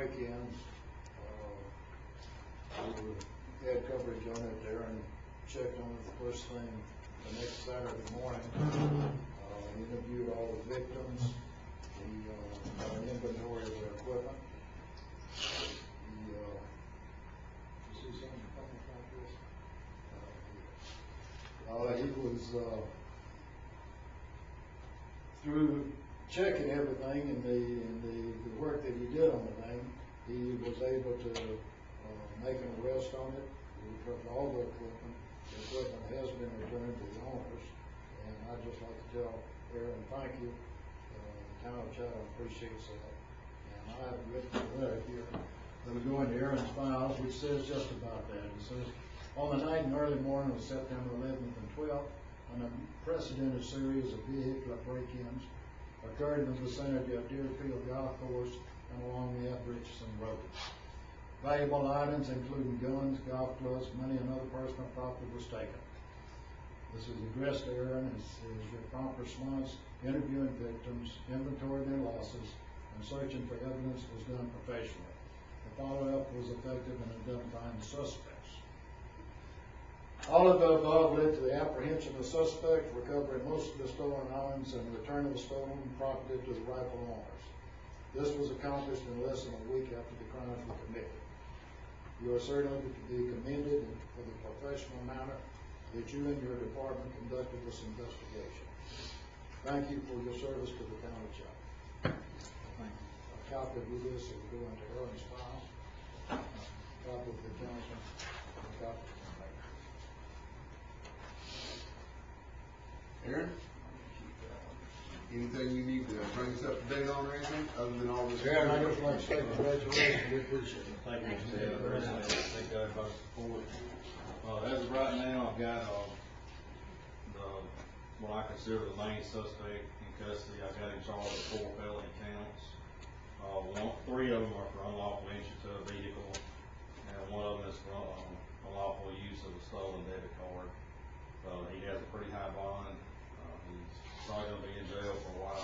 break-ins. We had coverage on it there and checked on it the first thing the next Saturday morning. Interviewed all the victims. We got an inventory of their equipment. You see something funny about this? He was through checking everything and the work that he did on the thing, he was able to make an arrest on it. We recovered all the equipment. The equipment has been returned to the owners, and I'd just like to tell Aaron, thank you. The town of Chatham appreciates that. And I have written a letter here that will go into Aaron's files, which says just about that. It says, on the night and early morning of September 11th and 12th, an unprecedented series of vehicular break-ins occurred in the vicinity of Deerfield Golf Course and along the Richardson Road. Valuable items, including guns, golf clubs, money, and other personal property was taken. This is addressed to Aaron as your prompt response, interviewing victims, inventorying their losses, and searching for evidence was done professionally. The follow-up was effective in identifying the suspects. All of the above led to the apprehension of the suspect, recovery of most of the stolen items, and the return of the stolen property to the rightful owners. This was accomplished in less than a week after the crimes were committed. You are certainly to be commended for the professional manner that you and your department conducted this investigation. Thank you for your service to the town of Chatham. A copy of this will go into Aaron's file, a copy of the council, a copy of the mayor. Aaron? Anything you need to bring us up to date on or anything, other than all this? Aaron, I just like to say congratulations, we appreciate it. Thank you, Mr. Taylor. Thank God for support. As of right now, I've got what I consider the main suspect in custody. I've got in charge of 4 felony counts. 3 of them are for unlawful entry to a vehicle, and 1 of them is for unlawful use of a stolen debit card. He has a pretty high bond. He's probably going to be in jail for a while.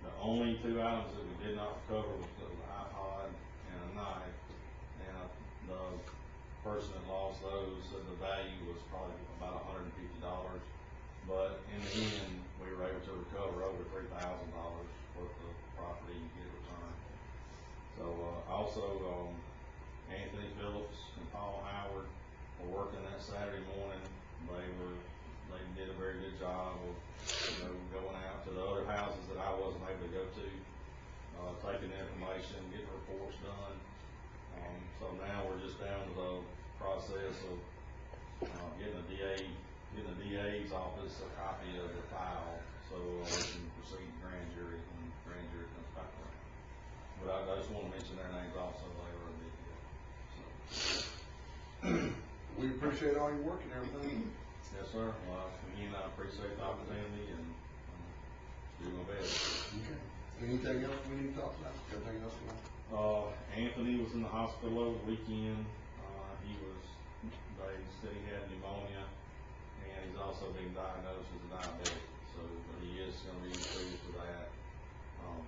The only 2 items that we did not recover was the iPod and a knife, and the person that lost those said the value was probably about $150, but in the end we were able to recover over $3,000 worth of property and get returned. So also Anthony Phillips and Paul Howard were working that Saturday morning. They did a very good job of going out to the other houses that I wasn't able to go to, taking the information, getting reports done. So now we're just down to the process of getting the DA's office a copy of the file so we can proceed to grand jury when grand jury comes back around. But I just want to mention their names also later in the video. We appreciate all your work and everything. Yes, sir. Well, again, I appreciate the opportunity and do my best. Okay. Anything else we need to talk about? Everything else tonight? Anthony was in the hospital over the weekend. They said he had pneumonia, and he's also being diagnosed as a diabetic. So he is going to be treated for that.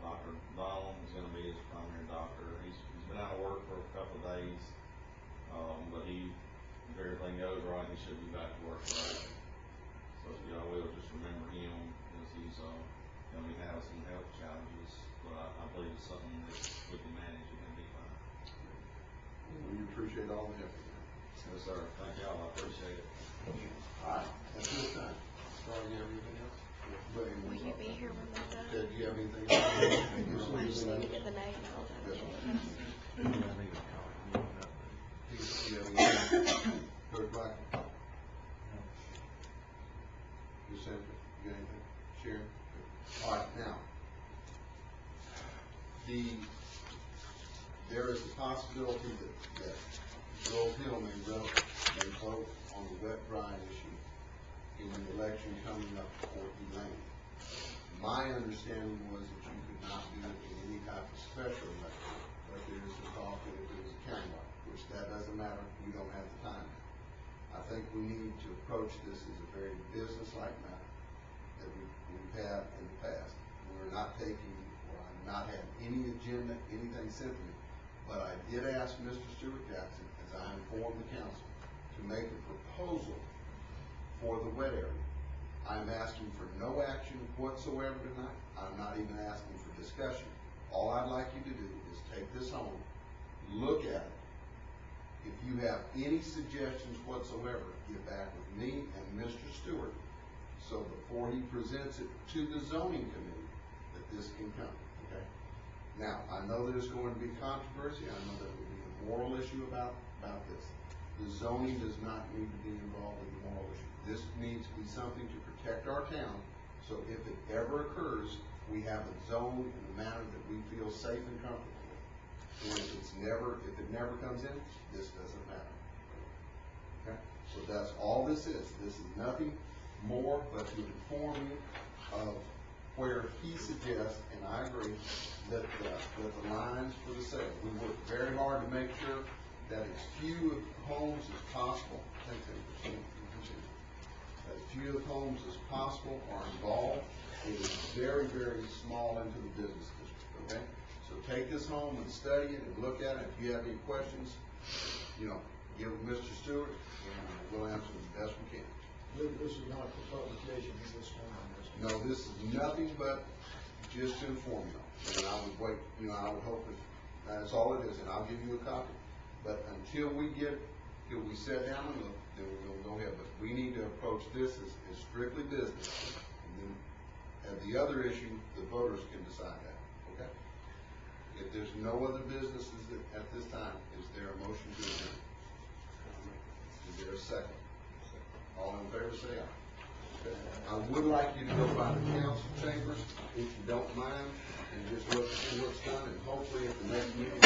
Dr. Donald is going to be his primary doctor. He's been out of work for a couple of days, but if everything goes right, he should be back to work today. So y'all will just remember him as he's going to be having some health challenges, but I believe it's something that we can manage and it'll be fine. We appreciate all the effort. Yes, sir. Thank y'all. I appreciate it. All right. That's good time. Sorry, you have anything else? Will you be here when they're done? Ted, do you have anything else? I just need to get the name and all that. Yes, ma'am. Do you have anything? Clerk Black? You said, you got anything? Sharon? All right, now. There is a possibility that Joel Hill may vote on the wet-dry issue in the election coming up before Elaine. My understanding was that you could not do it in any type of special election, but there is a talk that if it was countywide, which that doesn't matter, we don't have the time. I think we need to approach this as a very business-like matter that we've had in the past. We're not taking, or I'm not having any agenda, anything, simply But I did ask Mr. Stewart Jackson, as I informed the council, to make a proposal for the wet area. I'm asking for no action whatsoever tonight. I'm not even asking for discussion. All I'd like you to do is take this home, look at it. If you have any suggestions whatsoever, get back with me and Mr. Stewart, so before he presents it to the zoning committee, that this can come, okay? Now, I know there's going to be controversy. I know there will be a moral issue about this. The zoning does not need to be involved in the moral issue. This needs to be something to protect our town, so if it ever occurs, we have it zoned in a manner that we feel safe and comfortable with. And if it never comes in, this doesn't matter. Okay? So that's all this is. This is nothing more but to inform you of where he suggests, and I agree, that the lines for the sale. We work very hard to make sure that as few homes as possible, as few homes as possible are involved. It is very, very small into the business district, okay? So take this home and study it and look at it. If you have any questions, give Mr. Stewart, and we'll answer them the best we can. This is not for publication at this time. No, this is nothing but just to inform you. And I would wait, I would hope that that's all it is, and I'll give you a copy. But until we sit down and look, then we're going to go ahead. But we need to approach this as strictly business. And then at the other issue, the voters can decide that, okay? If there's no other businesses at this time, is there a motion to adjourn? Is there a second? All in favor, say aye. Okay. I would like you to go by the council chambers, if you don't mind, and just look and see what's done, and hopefully at the next meeting,